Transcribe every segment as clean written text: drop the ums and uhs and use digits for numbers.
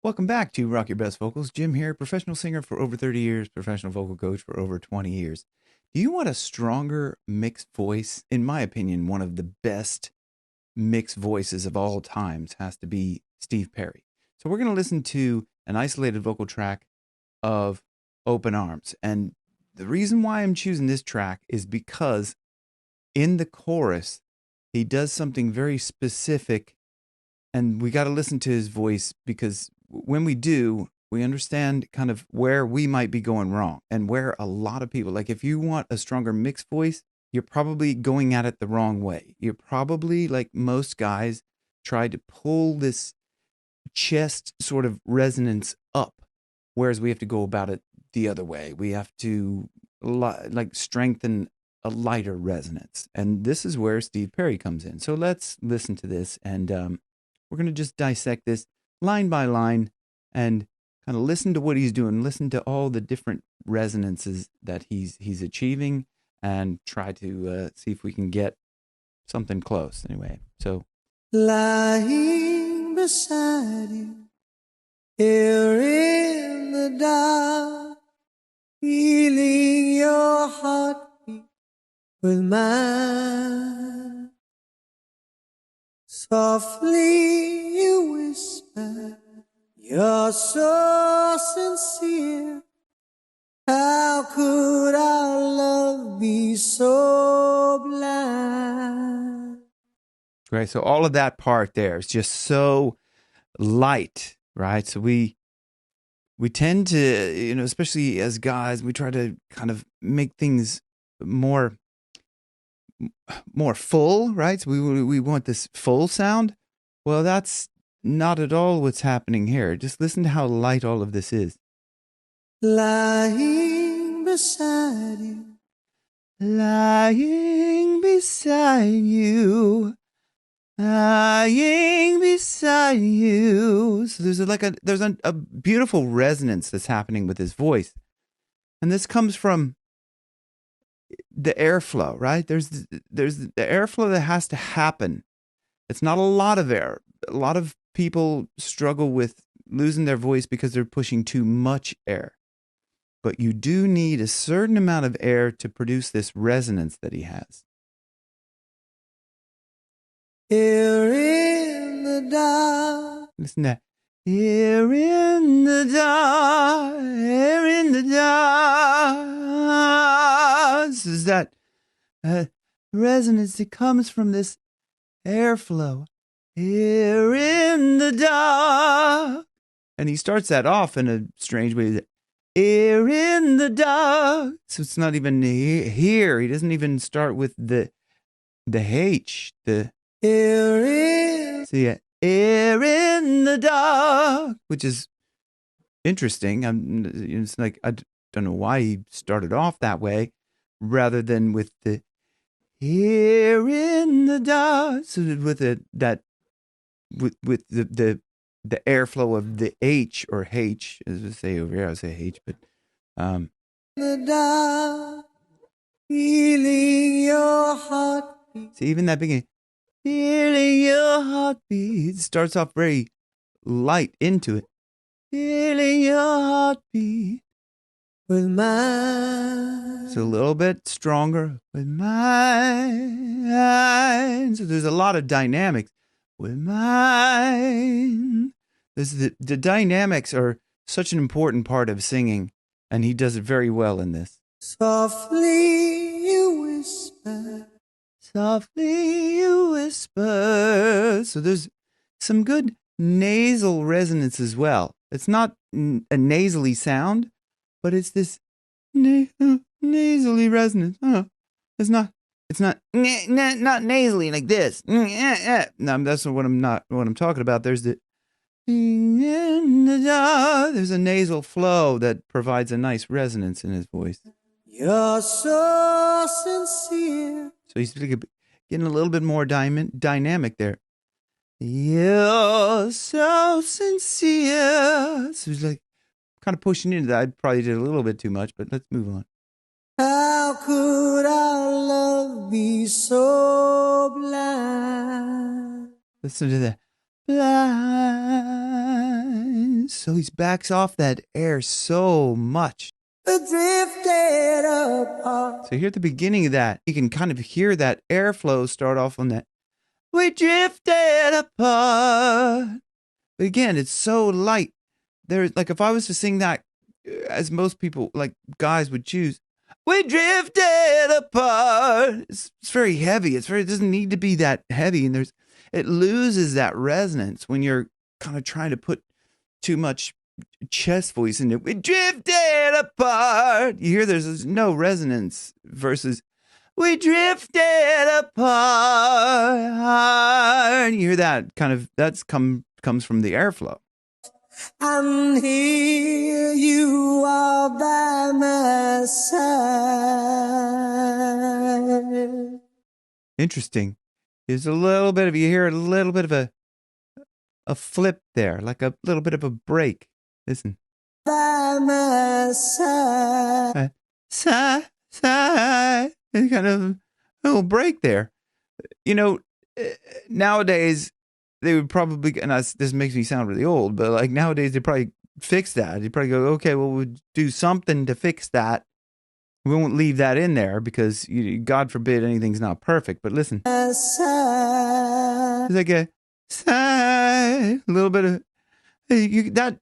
Welcome back to Rock Your Best Vocals. Jim here, professional singer for over 30 years, professional vocal coach for over 20 years. Do you want a stronger mixed voice? In my opinion, one of the best mixed voices of all times has to be Steve Perry. So we're going to listen to an isolated vocal track of Open Arms. And the reason why I'm choosing this track is because in the chorus, he does something very specific, and we got to listen to his voice because when we do, we understand kind of where we might be going wrong and where a lot of people, like if you want a stronger mixed voice, you're probably going at it the wrong way. You're probably, like most guys, try to pull this chest sort of resonance up, whereas we have to go about it the other way. We have to like strengthen a lighter resonance. And this is where Steve Perry comes in. So let's listen to this, and we're going to just dissect this line by line and kind of listen to what he's doing, listen to all the different resonances that he's achieving, and try to see if we can get something close. Anyway, so lying beside you here in the dark, feeling your heartbeat with mine. Softly you whisper, you're so sincere. How could our love be so blind? right, so all of that part there is just so light, right? So we tend to, especially as guys, we try to kind of make things more full, right? So we want this full sound. Well, that's not at all what's happening here. Just listen to how light all of this is. Lying beside you, lying beside you, lying beside you. So there's a beautiful resonance that's happening with his voice, and this comes from the airflow, right? There's the airflow that has to happen. It's not a lot of air. A lot of people struggle with losing their voice because they're pushing too much air. But you do need a certain amount of air to produce this resonance that he has. here in the dark. Listen to that. Here in the dark, here in the dark. This is that resonance that comes from this airflow. Here in the dark. And he starts that off in a strange way. Here in the dark. So it's not even here. He doesn't even start with the H. The Here in. See it. Here in the dark, which is interesting. It's like I don't know why he started off that way, rather than with the here in the dark. So with the airflow of the H, or H, as I say over here, I say H, but the dark, feeling your heartbeat. See, even that beginning, feeling your heartbeat, starts off very light into it. Feeling your heartbeat with mine. It's a little bit stronger with mine. So there's a lot of dynamics with mine. The dynamics are such an important part of singing, and he does it very well in this. Softly you whisper. Softly you whisper. So there's some good nasal resonance as well. It's not a nasally sound, but it's this nasally resonance. It's not not nasally like this. No, that's what I'm talking about. There's there's a nasal flow that provides a nice resonance in his voice. You're so sincere. So he's getting a little bit more dynamic there. You're so sincere. So he's like kind of pushing into that. I probably did a little bit too much, but let's move on. How could our love be so blind? Listen to that. Blind. So he backs off that air so much. Drifted apart. So here at the beginning of that, you can kind of hear that airflow start off on that. We drifted apart. But again, it's so light. There's like if I was to sing that as most people, like guys would choose, we drifted apart. It's very heavy. It doesn't need to be that heavy. And it loses that resonance when you're kind of trying to put too much chest voice in it. We drifted apart. You hear there's no resonance versus we drifted apart. You hear that kind of, comes from the airflow. And here you are by my side. Interesting. There's a little bit of, you hear a little bit of a flip there, like a little bit of a break. Listen. By my side. Side. And kind of a little break there. You know, nowadays, they would probably, and this makes me sound really old, but like nowadays they probably fix that. They probably go, okay, well, we'll do something to fix that. We won't leave that in there because, God forbid, anything's not perfect. But listen, it's like a sigh, a little bit of, that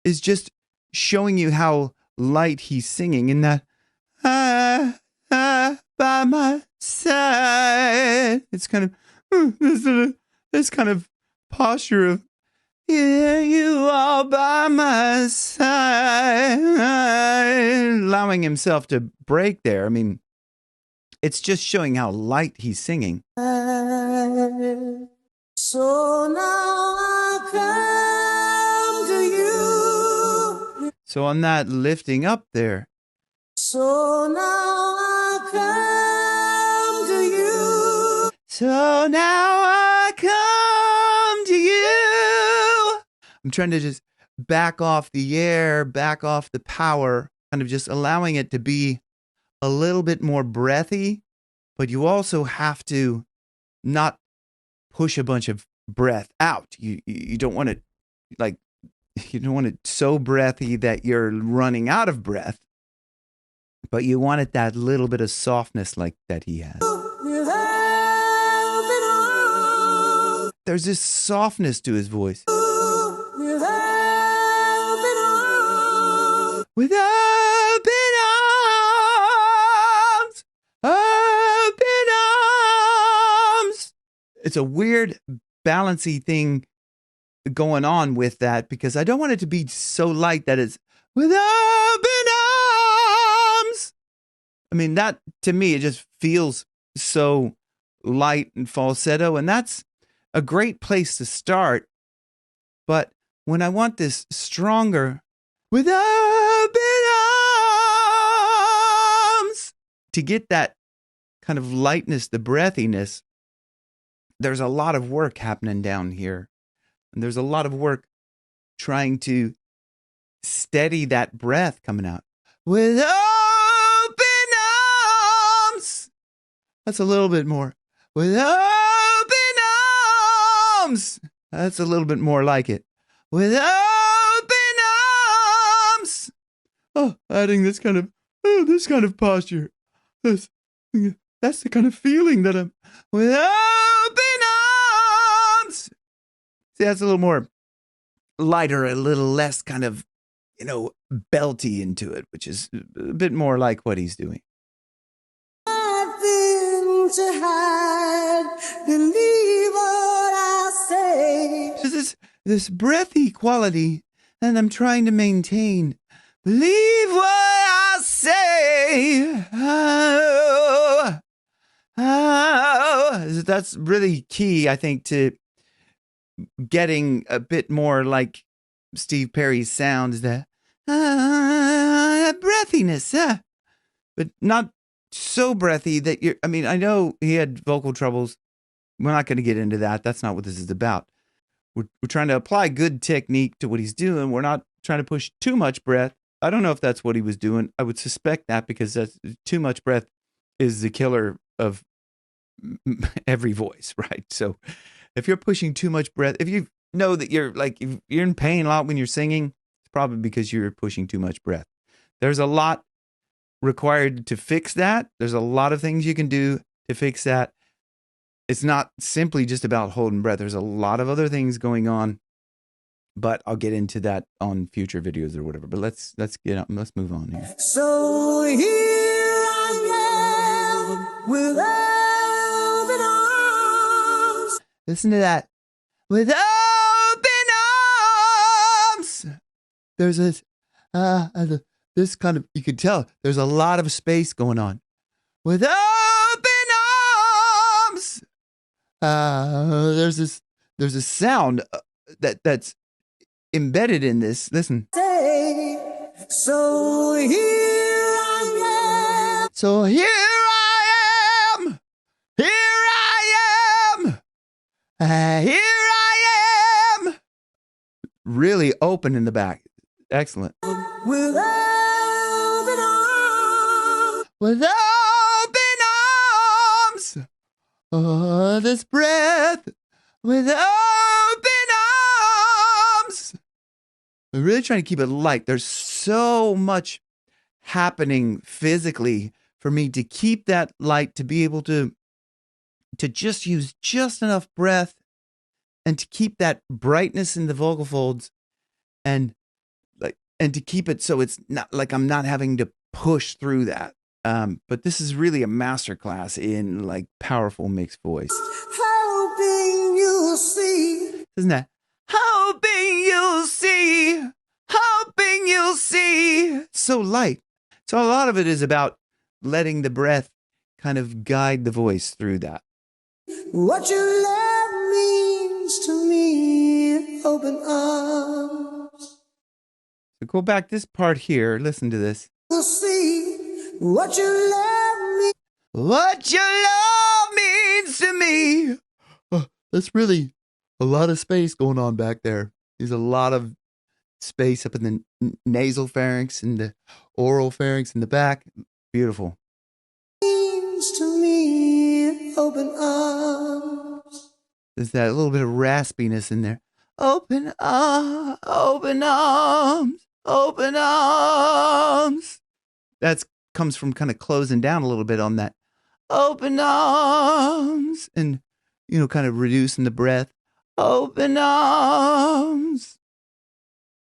is just showing you how light he's singing in that, by my side. It's kind of, this kind of posture of, yeah, you are by my side, allowing himself to break there. I mean, it's just showing how light he's singing. So now I come to you. So on that lifting up there. So now I come to you. So now I come to you. I'm trying to just back off the air, back off the power, kind of just allowing it to be a little bit more breathy, but you also have to not push a bunch of breath out. You don't want it like, you don't want it so breathy that you're running out of breath, but you want it that little bit of softness like that he has. There's this softness to his voice. With open arms, open arms. It's a weird balancy thing going on with that because I don't want it to be so light that it's with open arms. I mean, that to me, it just feels so light and falsetto, and that's a great place to start. But when I want this stronger, with open arms, to get that kind of lightness, the breathiness, there's a lot of work happening down here. And there's a lot of work trying to steady that breath coming out. With open arms. That's a little bit more. With open arms. That's a little bit more like it. With open arms. Oh, adding this kind of posture. That's the kind of feeling that I'm with open arms. See, that's a little more lighter, a little less kind of, belty into it, which is a bit more like what he's doing. Nothing to hide, believe what I say. This breathy quality that I'm trying to maintain. Believe what I say. That's really key, I think, to getting a bit more like Steve Perry's sound, is that breathiness, but not so breathy that I know he had vocal troubles. We're not going to get into that. That's not what this is about. We're trying to apply good technique to what he's doing. We're not trying to push too much breath. I don't know if that's what he was doing. I would suspect that because that's too much breath is the killer of every voice, right? So if you're pushing too much breath, if you've know that you're like, if you're in pain a lot when you're singing, it's probably because you're pushing too much breath. There's a lot required to fix that. There's a lot of things you can do to fix that. It's not simply just about holding breath. There's a lot of other things going on, but I'll get into that on future videos or whatever. But let's get up. Let's move on here. So here I am with open arms. Listen to that. With open arms. There's this kind of, you could tell there's a lot of space going on. With open arms. There's a sound that's embedded in this. Listen. So here I am. So here I am. Here I am. Here I am. Really open in the back. Excellent. With open arms. With open arms. Oh, this breath. With open arms. I'm really trying to keep it light. There's so much happening physically for me to keep that light, to be able to just use just enough breath and to keep that brightness in the vocal folds, and to keep it so it's not like I'm not having to push through that. But this is really a masterclass in like powerful mixed voice. Hoping you'll see. Isn't that? Hoping you'll see. Hoping you'll see. So light. So a lot of it is about letting the breath kind of guide the voice through that. What your love means to me, open arms. So go back this part here. Listen to this. You'll see what your love means. What your love means to me. Oh, that's really a lot of space going on back there. There's a lot of space up in the nasal pharynx and the oral pharynx in the back. Beautiful. Means to me, open arms. There's that little bit of raspiness in there. Open arms, open arms, open arms. That comes from kind of closing down a little bit on that. Open arms. And, kind of reducing the breath. Open arms.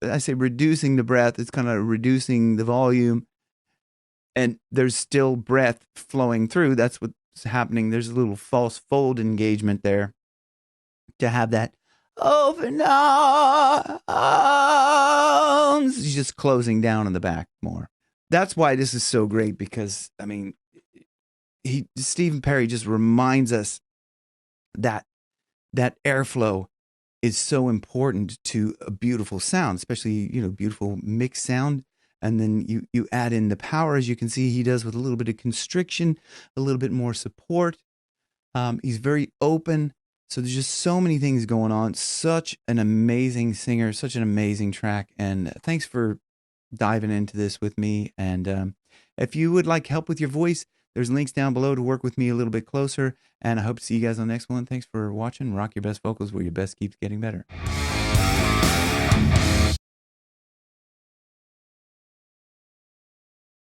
I say reducing the breath. It's kind of reducing the volume. And there's still breath flowing through. That's what's happening. There's a little false fold engagement there to have that open arms. He's just closing down in the back more. That's why this is so great, because, I mean, Stephen Perry just reminds us that airflow is so important to a beautiful sound, especially, beautiful mixed sound. And then you add in the power, as you can see he does, with a little bit of constriction, a little bit more support. He's very open. So there's just so many things going on. Such an amazing singer, such an amazing track. And thanks for diving into this with me. And if you would like help with your voice, there's links down below to work with me a little bit closer. And I hope to see you guys on the next one. Thanks for watching. Rock your best vocals, where your best keeps getting better.